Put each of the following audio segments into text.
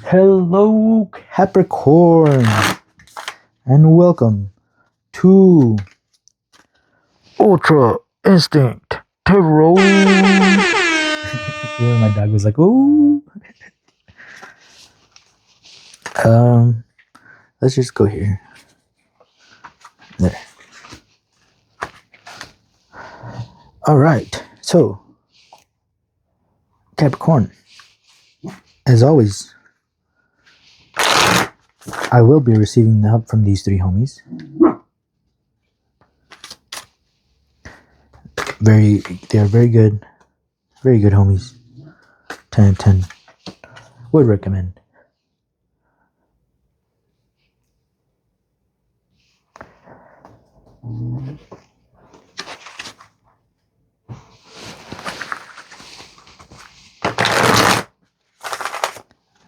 Hello, Capricorn, and welcome to Ultra Instinct Tarot. Yeah, my dog was like, "Ooh." Let's just go here. There. All right. So, Capricorn, as always, I will be receiving the help from these three homies. They are very good homies. 10 and 10. Would recommend.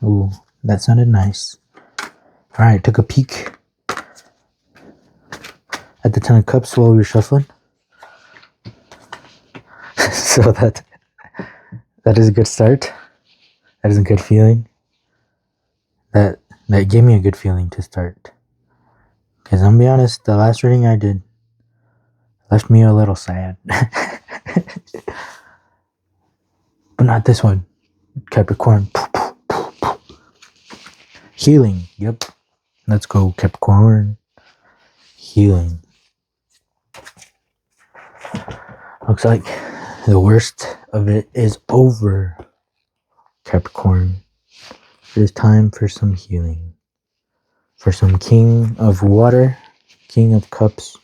Ooh, that sounded nice. Alright, took a peek at the 10 of cups while we were shuffling. So that is a good start. That is a good feeling. That gave me a good feeling to start. Because I'm gonna be honest, the last reading I did left me a little sad. But not this one. Capricorn. Healing. Yep. Let's go, Capricorn. Healing. Looks like the worst of it is over, Capricorn. It is time for some healing. For some King of Water, King of Cups.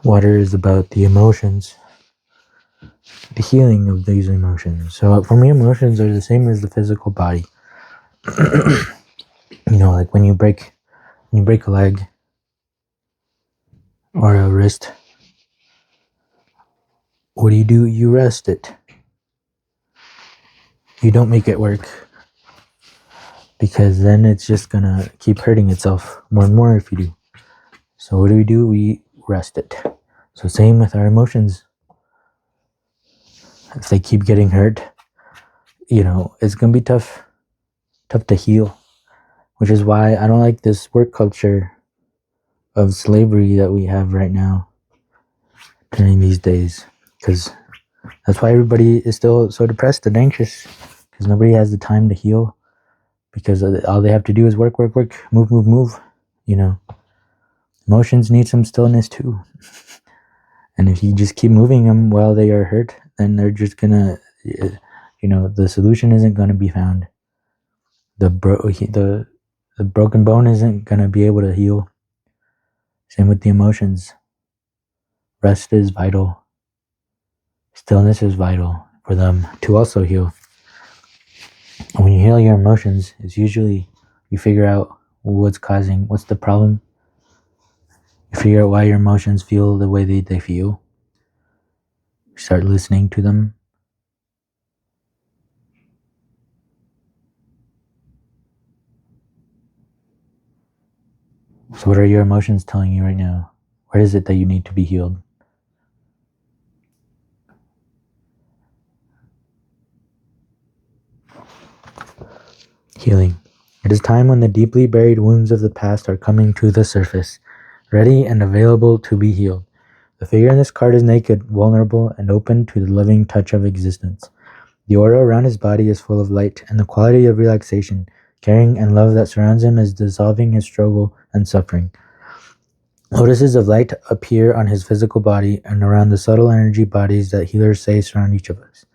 Water is about the emotions. The healing of these emotions. So for me, emotions are the same as the physical body. You know, like when you break a leg or a wrist, what do? You rest it. You don't make it work, because then it's just gonna keep hurting itself more and more if you do. So what do? We rest it. So same with our emotions. If they keep getting hurt, you know, it's gonna be tough to heal. Which is why I don't like this work culture of slavery that we have right now during these days. Because that's why everybody is still so depressed and anxious. Because nobody has the time to heal. Because all they have to do is work, move. You know, emotions need some stillness too. And if you just keep moving them while they are hurt, then they're just gonna, you know, the solution isn't gonna be found. The broken bone isn't gonna be able to heal. Same with the emotions. Rest is vital. Stillness is vital for them to also heal. And when you heal your emotions, it's usually you figure out what's the problem. You figure out why your emotions feel the way they feel. You start listening to them. So what are your emotions telling you right now? Where is it that you need to be healed? Healing. It is time when the deeply buried wounds of the past are coming to the surface, ready and available to be healed. The figure in this card is naked, vulnerable, and open to the loving touch of existence. The aura around his body is full of light and the quality of relaxation, caring, and love that surrounds him is dissolving his struggle and suffering. Lotuses of light appear on his physical body and around the subtle energy bodies that healers say surround each of us.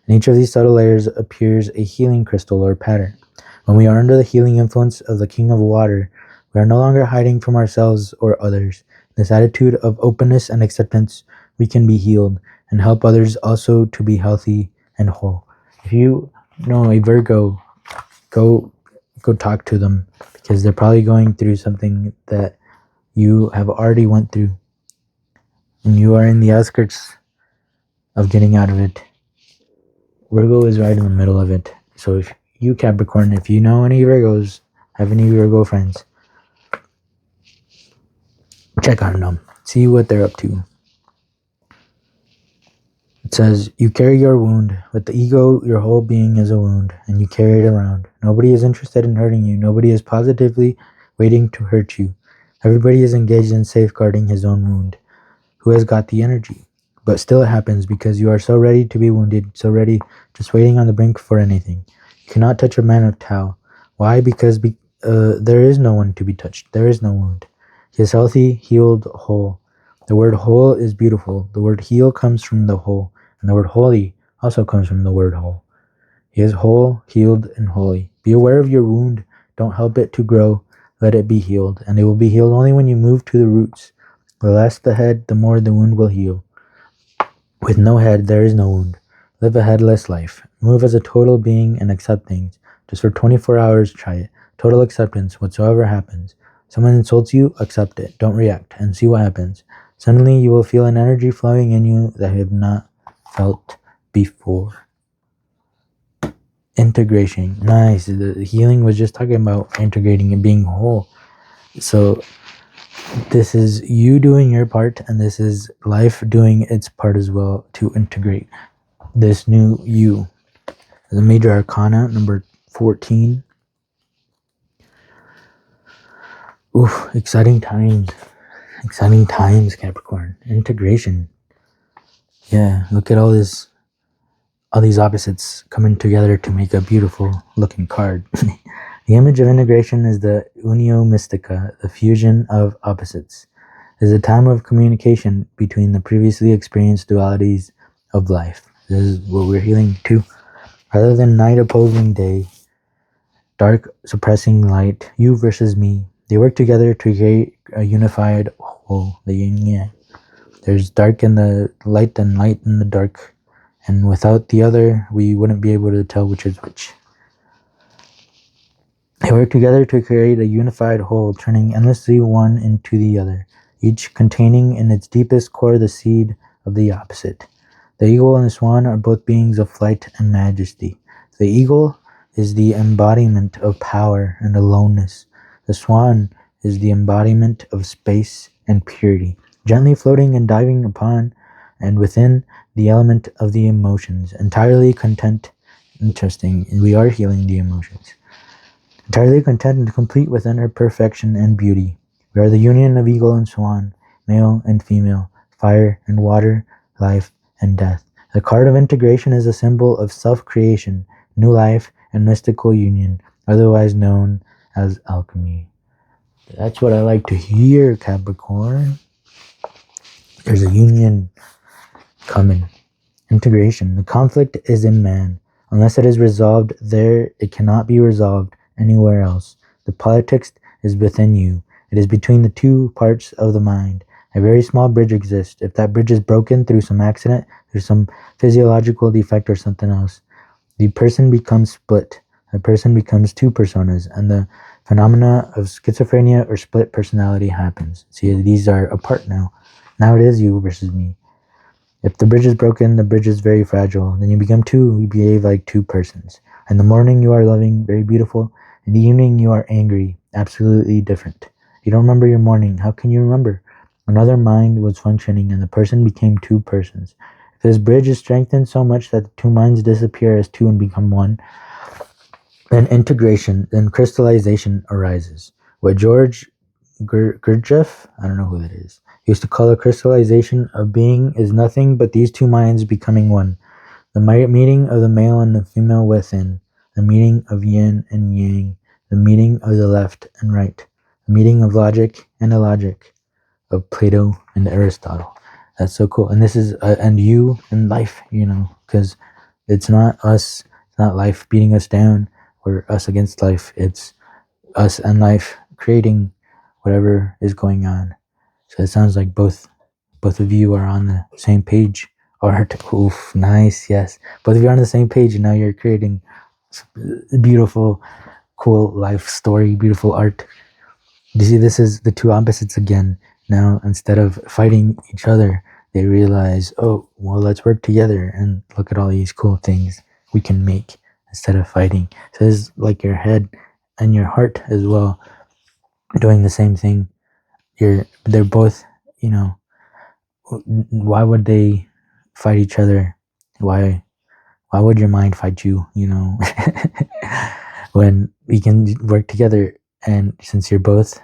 In each of these subtle layers appears a healing crystal or pattern. When we are under the healing influence of the King of Water, we are no longer hiding from ourselves or others. In this attitude of openness and acceptance, we can be healed and help others also to be healthy and whole. If you know a Virgo, go talk to them, because they're probably going through something that you have already went through, and you are in the outskirts of getting out of it. Virgo is right in the middle of it. So if you, Capricorn, if you know any Virgos, have any Virgo friends, check on them, see what they're up to. It says, you carry your wound. With the ego, your whole being is a wound, and you carry it around. Nobody is interested in hurting you. Nobody is positively waiting to hurt you. Everybody is engaged in safeguarding his own wound. Who has got the energy? But still it happens because you are so ready to be wounded, so ready, just waiting on the brink for anything. You cannot touch a man of Tao. Why? Because there is no one to be touched. There is no wound. He is healthy, healed, whole. The word whole is beautiful. The word heal comes from the whole, and the word holy also comes from the word whole. He is whole, healed, and holy. Be aware of your wound. Don't help it to grow. Let it be healed, and it will be healed only when you move to the roots. The less the head, the more the wound will heal. With no head, there is no wound. Live a headless life. Move as a total being and accept things. Just for 24 hours, try it. Total acceptance, whatsoever happens. Someone insults you, accept it. Don't react, and see what happens. Suddenly, you will feel an energy flowing in you that you have not felt before. Integration. Nice. The healing was just talking about integrating and being whole. So this is you doing your part, and this is life doing its part as well to integrate this new you. The major arcana, number 14. Oof, exciting times. Exciting times, Capricorn. Integration. Yeah, look at all these opposites coming together to make a beautiful looking card. The image of integration is the unio mystica, the fusion of opposites. It is a time of communication between the previously experienced dualities of life. This is what we're healing to. Rather than night opposing day, dark suppressing light, you versus me, they work together to create a unified whole, the yin yang. There's dark in the light and light in the dark, and without the other, we wouldn't be able to tell which is which. They work together to create a unified whole, turning endlessly one into the other, each containing in its deepest core the seed of the opposite. The eagle and the swan are both beings of flight and majesty. The eagle is the embodiment of power and aloneness. The swan is the embodiment of space and purity, gently floating and diving upon and within the element of the emotions, entirely content. Interesting, we are healing the emotions. Entirely content and complete within her perfection and beauty. We are the union of eagle and swan, male and female, fire and water, life and death. The card of integration is a symbol of self-creation, new life, and mystical union, otherwise known as alchemy. That's what I like to hear, Capricorn. There's a union coming. Integration. The conflict is in man. Unless it is resolved there, it cannot be resolved anywhere else. The politics is within you. It is between the two parts of the mind. A very small bridge exists. If that bridge is broken through some accident, through some physiological defect or something else, the person becomes split. The person becomes two personas, and the phenomena of schizophrenia or split personality happens. See, these are apart now. Now it is you versus me. If the bridge is broken, the bridge is very fragile. Then you become two. You behave like two persons. In the morning, you are loving, very beautiful. In the evening, you are angry, absolutely different. You don't remember your morning. How can you remember? Another mind was functioning, and the person became two persons. If this bridge is strengthened so much that the two minds disappear as two and become one, then integration, then crystallization arises. What George Gurdjieff, I don't know who that is, used to call a crystallization of being is nothing but these two minds becoming one. The meeting of the male and the female within, the meeting of yin and yang, the meeting of the left and right, the meeting of logic and illogic, of Plato and Aristotle. That's so cool. And this is, and you and life, because it's not us, it's not life beating us down or us against life. It's us and life creating whatever is going on. So it sounds like both of you are on the same page. Art, oof, nice, yes. Both of you are on the same page, and now you're creating beautiful, cool life story, beautiful art. You see, this is the two opposites again. Now, instead of fighting each other, they realize, oh, well, let's work together and look at all these cool things we can make instead of fighting. So this is like your head and your heart as well doing the same thing. They're both, why would they fight each other Why would your mind fight you, when we can work together? And since you're both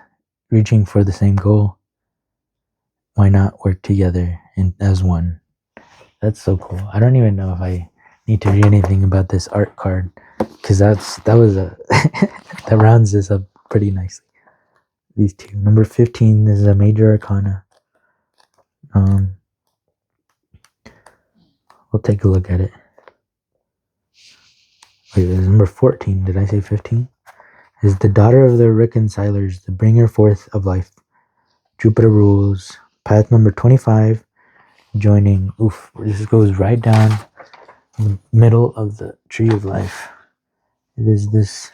reaching for the same goal, why not work together as one? That's so cool. I don't even know if I need to read anything about this art card, because that rounds this up pretty nicely. These two. Number 15 is a major arcana. We'll take a look at it. Wait, number 14. Did I say 15? Is the daughter of the reconcilers, the bringer forth of life. Jupiter rules. Path number 25. Joining. Oof. This goes right down in the middle of the tree of life. It is this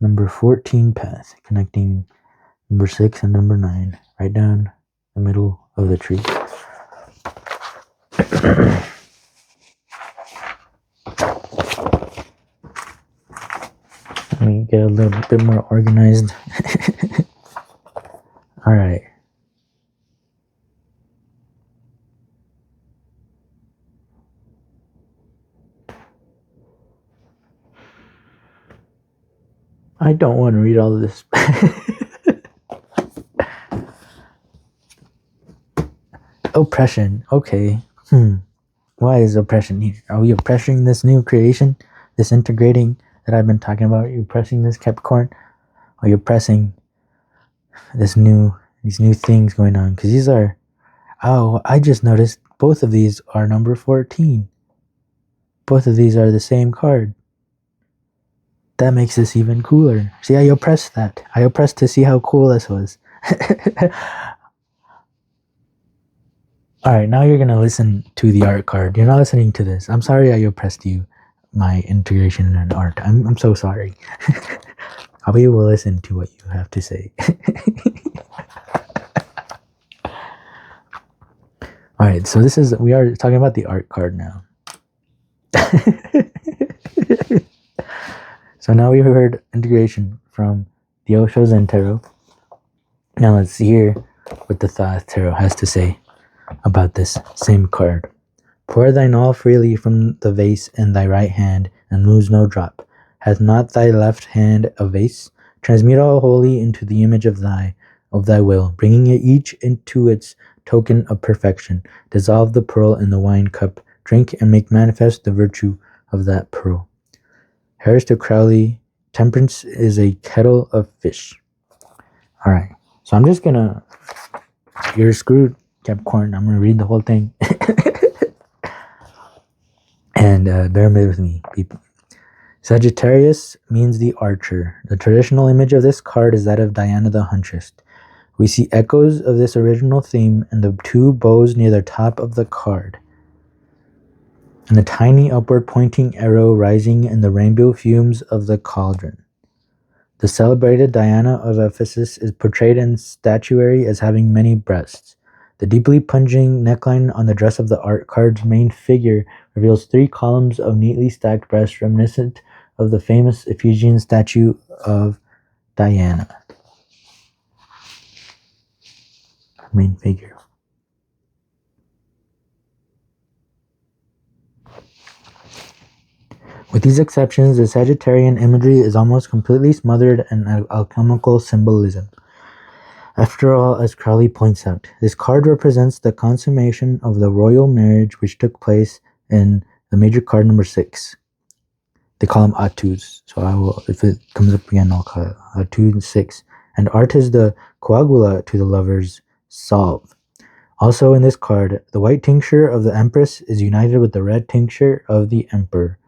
number 14 path connecting number 6 and number 9. Right down the middle of the tree. Let me get a little bit more organized. All right. I don't want to read all of this. Oppression. Okay. Why is oppression here? Are we oppressing this new creation? This integrating that I've been talking about? Are you oppressing this Capricorn? Are you oppressing these new things going on? Because these are... Oh, I just noticed both of these are number 14. Both of these are the same card. That makes this even cooler. See, I oppressed that. I oppressed to see how cool this was. Alright, now you're going to listen to the art card. You're not listening to this. I'm sorry I oppressed you, my integration and art. I'm so sorry. I'll be able to listen to what you have to say. Alright, so we are talking about the art card now. So now we heard integration from the OSHO Zen Tarot. Now let's hear what the Thoth Tarot has to say about this same card. Pour thine all freely from the vase in thy right hand, and lose no drop. Hath not thy left hand a vase? Transmute all wholly into the image of thy will, bringing it each into its token of perfection. Dissolve the pearl in the wine cup, drink and make manifest the virtue of that pearl. Aleister Crowley, temperance is a kettle of fish. Alright, so I'm just gonna... You're screwed, Capricorn. I'm gonna read the whole thing. And bear with me, people. Sagittarius means the archer. The traditional image of this card is that of Diana the Huntress. We see echoes of this original theme in the two bows near the top of the card, and a tiny upward pointing arrow rising in the rainbow fumes of the cauldron. The celebrated Diana of Ephesus is portrayed in statuary as having many breasts. The deeply plunging neckline on the dress of the art card's main figure reveals 3 columns of neatly stacked breasts reminiscent of the famous Ephesian statue of Diana. Main figure. With these exceptions, the Sagittarian imagery is almost completely smothered in alchemical symbolism. After all, as Crowley points out, this card represents the consummation of the royal marriage which took place in the major card number 6. They call them Atus, so I will, if it comes up again, I'll call it Atu 6. And art is the coagula to the lover's solve. Also in this card, the white tincture of the Empress is united with the red tincture of the Emperor.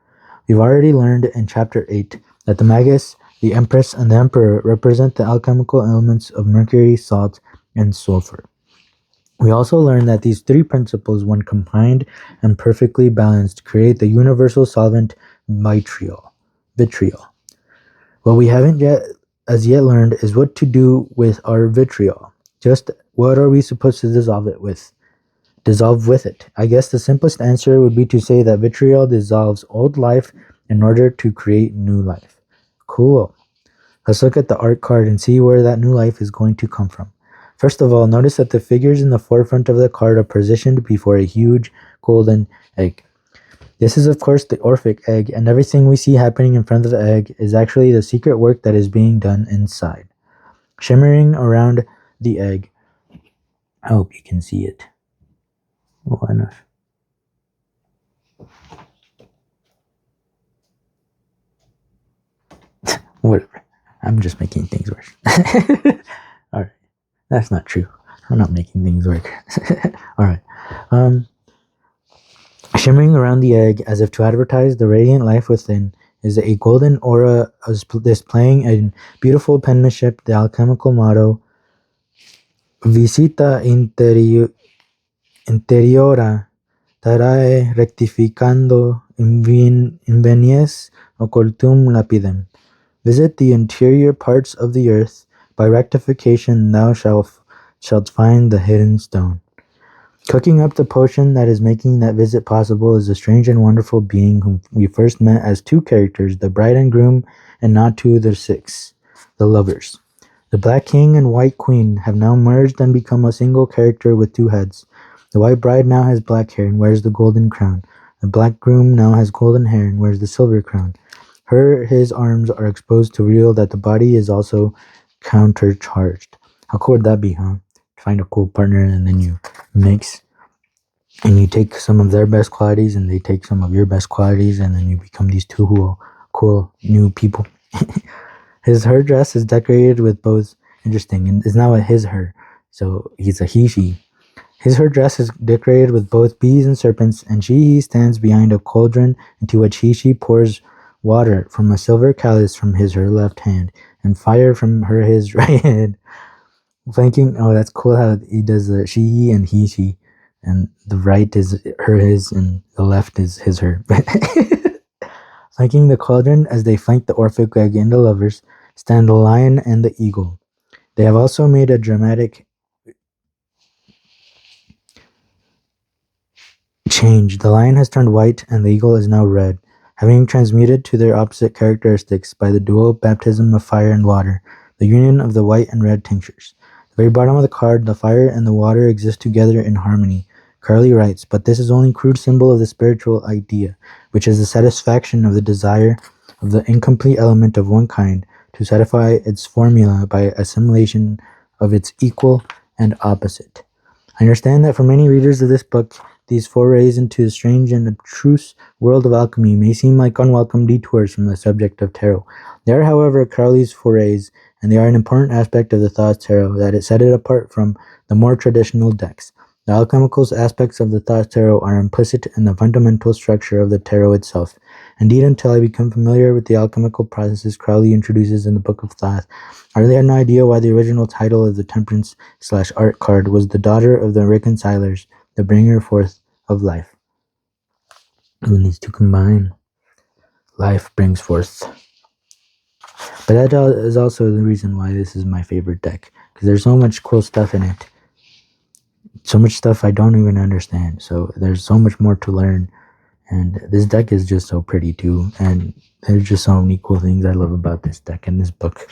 We've already learned in Chapter 8 that the Magus, the Empress, and the Emperor represent the alchemical elements of mercury, salt, and sulfur. We also learned that these 3 principles, when combined and perfectly balanced, create the universal solvent vitriol. What we haven't as yet learned is what to do with our vitriol. Just what are we supposed to dissolve with it? I guess the simplest answer would be to say that vitriol dissolves old life in order to create new life. Cool. Let's look at the art card and see where that new life is going to come from. First of all, notice that the figures in the forefront of the card are positioned before a huge golden egg. This is, of course, the Orphic egg, and everything we see happening in front of the egg is actually the secret work that is being done inside. Shimmering around the egg. I hope you can see it well enough. Whatever. I'm just making things worse. Alright. That's not true. I'm not making things work. Alright. Shimmering around the egg as if to advertise the radiant life within is a golden aura displaying a beautiful penmanship, the alchemical motto, Visita interiora tarae rectificando invenies occultum lapidem. Visit the interior parts of the earth, by rectification thou shalt find the hidden stone. Cooking up the potion that is making that visit possible is a strange and wonderful being whom we first met as two characters, the bride and groom, and not two of the six, the lovers. The Black King and White Queen have now merged and become a single character with two heads. The white bride now has black hair and wears the golden crown. The black groom now has golden hair and wears the silver crown. His arms are exposed to reveal that the body is also countercharged. How cool would that be, huh? Find a cool partner and then you mix and you take some of their best qualities and they take some of your best qualities and then you become these two cool new people. Her dress is decorated with both, interesting, and it's now a her, so he's a he-she. Her dress is decorated with both bees and serpents, and he stands behind a cauldron into which he pours water from a silver chalice from her left hand and fire from his right hand. Flanking, oh, that's cool how he does the she and he, and the right is his, and the left is her. Flanking the cauldron as they flank the Orphic egg and the lovers stand the lion and the eagle. They have also made a dramatic change. The lion has turned white and the eagle is now red, having transmuted to their opposite characteristics by the dual baptism of fire and water, the union of the white and red tinctures. The very bottom of the card, the fire and the water exist together in harmony. Crowley writes, but this is only crude symbol of the spiritual idea, which is the satisfaction of the desire of the incomplete element of one kind to satisfy its formula by assimilation of its equal and opposite. I understand that for many readers of this book, these forays into the strange and abstruse world of alchemy may seem like unwelcome detours from the subject of tarot. They are, however, Crowley's forays, and they are an important aspect of the Thoth Tarot that it set it apart from the more traditional decks. The alchemical aspects of the Thoth Tarot are implicit in the fundamental structure of the tarot itself. Indeed, until I become familiar with the alchemical processes Crowley introduces in the Book of Thoth, I really had no idea why the original title of the Temperance/Art card was The Daughter of the Reconcilers, the Bringer Forth of Life. When these two combine, life brings forth. But that is also the reason why this is my favorite deck, because there's so much cool stuff in it. So much stuff I don't even understand, so there's so much more to learn, and this deck is just so pretty too, and there's just so many cool things I love about this deck and this book.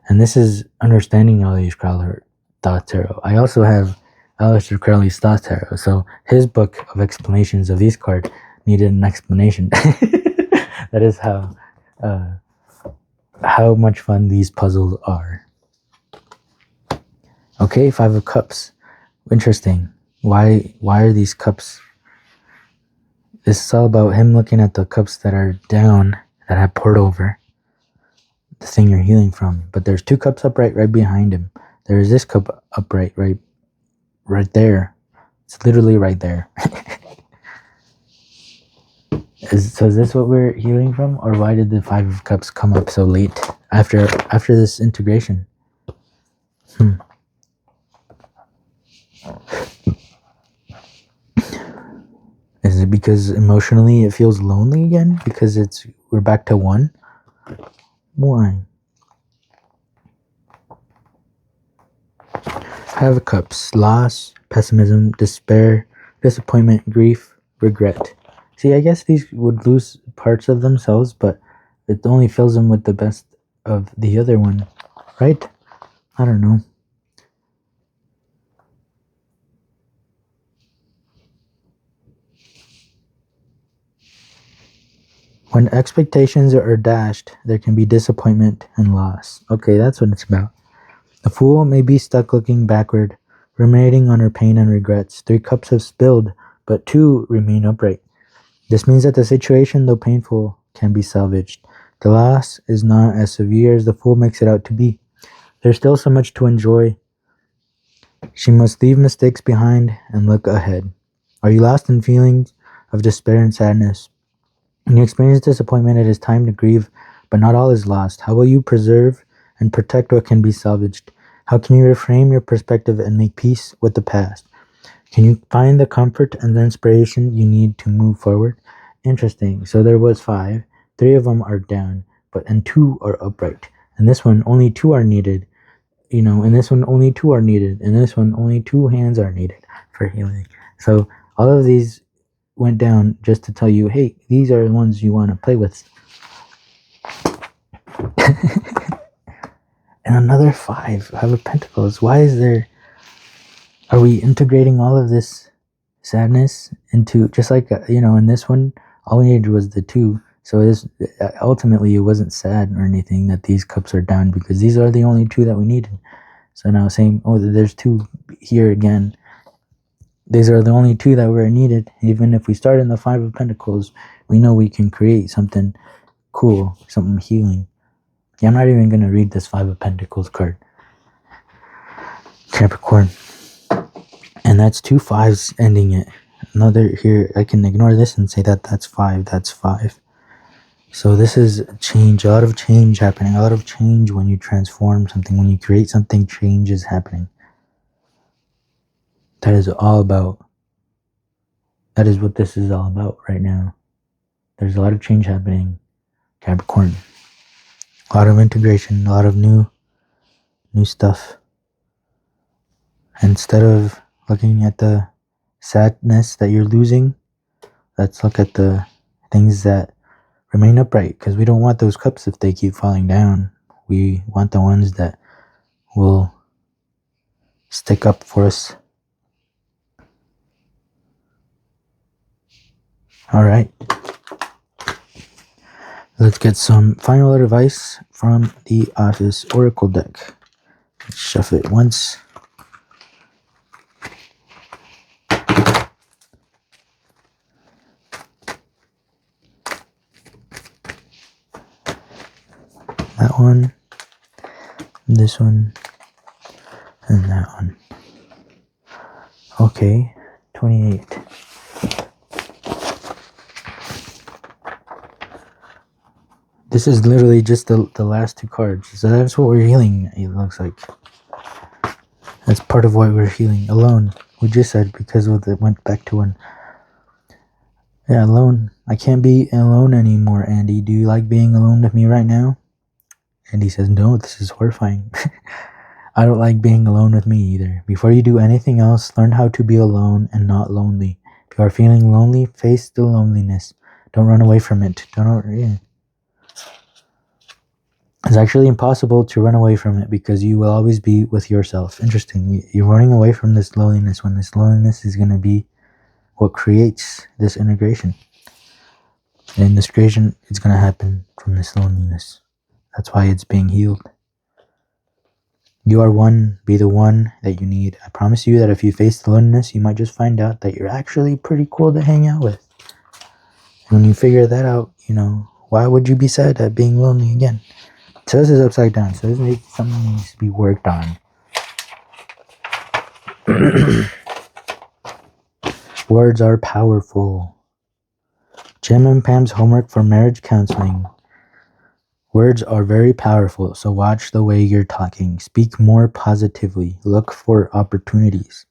And this is Understanding Aleister Crowley Thoth Tarot. I also have Aleister Crowley's Thoth Tarot, so his book of explanations of these cards needed an explanation. That is how much fun these puzzles are. Okay, Five of Cups. Interesting. Why are these cups? This is all about him looking at the cups that are down, that have poured over the thing you're healing from. But there's two cups upright right behind him. There is this cup upright right there. It's literally right there. So is this what we're healing from? Or why did the Five of Cups come up so late after this integration? Is it because emotionally it feels lonely again? Because we're back to one? Why? Five of Cups. Loss, pessimism, despair, disappointment, grief, regret. See, I guess these would lose parts of themselves, but it only fills them with the best of the other one, right? I don't know. When expectations are dashed, there can be disappointment and loss. Okay, that's what it's about. The fool may be stuck looking backward, ruminating on her pain and regrets. 3 cups have spilled, but 2 remain upright. This means that the situation, though painful, can be salvaged. The loss is not as severe as the fool makes it out to be. There's still so much to enjoy. She must leave mistakes behind and look ahead. Are you lost in feelings of despair and sadness? When you experience disappointment, it is time to grieve, but not all is lost. How will you preserve and protect what can be salvaged? How can you reframe your perspective and make peace with the past? Can you find the comfort and the inspiration you need to move forward? Interesting. So there was 5. 3 of them are down, and 2 are upright. And this one, only 2 are needed. And this one, only 2 are needed. And this one, only 2 hands are needed for healing. So all of these went down just to tell you, hey, these are the ones you want to play with. And another 5 of Pentacles. Why is there... Are we integrating all of this sadness into... Just like, in this one, all we needed was the 2. So ultimately, it wasn't sad or anything that these cups are down, because these are the only 2 that we needed. So now saying, oh, there's 2 here again. These are the only 2 that were needed. Even if we start in the 5 of Pentacles, we know we can create something cool, something healing. Yeah, I'm not even going to read this 5 of Pentacles card. Capricorn. And that's 2 5s ending it. Another here, I can ignore this and say that that's 5. That's 5. So this is change, a lot of change happening. A lot of change when you transform something. When you create something, change is happening. That is all about. That is what this is all about right now. There's a lot of change happening, Capricorn. A lot of integration, a lot of new stuff. Instead of looking at the sadness that you're losing, let's look at the things that remain upright, because we don't want those cups if they keep falling down. We want the ones that will stick up for us. Alright. Let's get some final advice from the Office Oracle deck. Let's shuffle it once. That one, this one, and that one. Okay, 28. This is literally just the last 2 cards. So that's what we're healing, it looks like. That's part of why we're healing. Alone. We just said because of it went back to 1. Yeah, alone. I can't be alone anymore, Andy. Do you like being alone with me right now? Andy says, no, this is horrifying. I don't like being alone with me either. Before you do anything else, learn how to be alone and not lonely. If you are feeling lonely, face the loneliness. Don't run away from it. It's actually impossible to run away from it because you will always be with yourself. Interesting. You're running away from this loneliness when this loneliness is going to be what creates this integration. And this creation is going to happen from this loneliness. That's why it's being healed. You are one. Be the one that you need. I promise you that if you face the loneliness, you might just find out that you're actually pretty cool to hang out with. And when you figure that out, why would you be sad at being lonely again? So this is upside down. So this is something that needs to be worked on. Words are powerful. Jim and Pam's homework for marriage counseling. Words are very powerful, so watch the way you're talking. Speak more positively. Look for opportunities.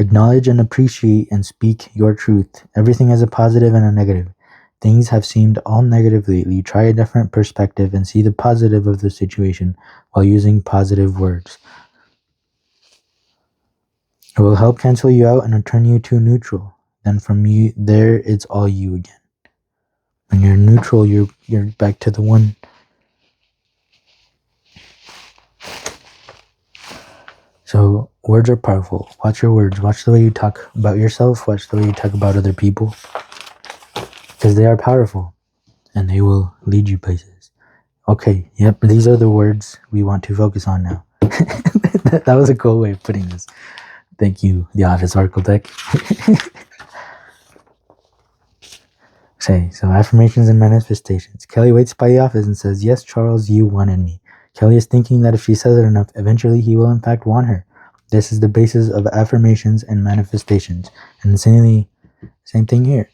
Acknowledge and appreciate and speak your truth. Everything has a positive and a negative. Things have seemed all negative lately. Try a different perspective and see the positive of the situation while using positive words. It will help cancel you out and return you to neutral. Then from you, there it's all you again. When you're neutral, you're back to the one. So words are powerful. Watch your words. Watch the way you talk about yourself. Watch the way you talk about other people. Because they are powerful. and they will lead you places. Okay, yep, these are the words we want to focus on now. That was a cool way of putting this. Thank you, the Office Oracle deck. Okay, so affirmations and manifestations. Kelly waits by the office and says, "Yes, Charles, you wanted me." Kelly is thinking that if she says it enough, eventually he will in fact want her. This is the basis of affirmations and manifestations. And the same thing here.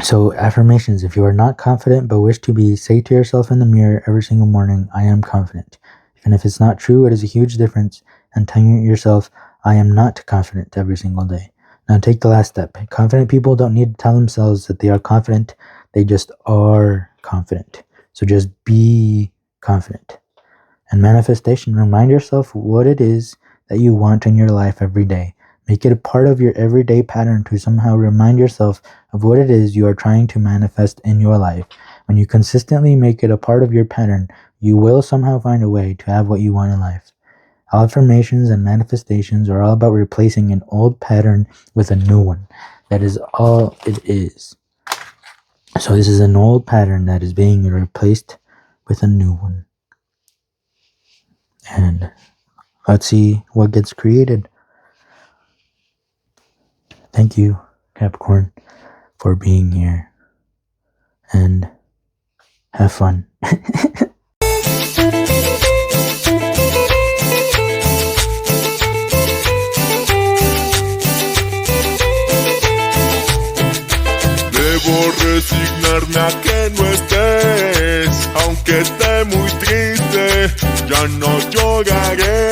So affirmations, if you are not confident but wish to be, say to yourself in the mirror every single morning, "I am confident." Even if it's not true, it is a huge difference. And telling yourself, "I am not confident," every single day. Now take the last step. Confident people don't need to tell themselves that they are confident. They just are confident. So just be confident. And manifestation, remind yourself what it is that you want in your life every day. Make it a part of your everyday pattern to somehow remind yourself of what it is you are trying to manifest in your life. When you consistently make it a part of your pattern, you will somehow find a way to have what you want in life. Affirmations and manifestations are all about replacing an old pattern with a new one. That is all it is. So this is an old pattern that is being replaced with a new one. And let's see what gets created. Thank you, Capricorn, for being here. And have fun. Debo resignarme a que no estés, aunque esté muy triste, ya no lloraré.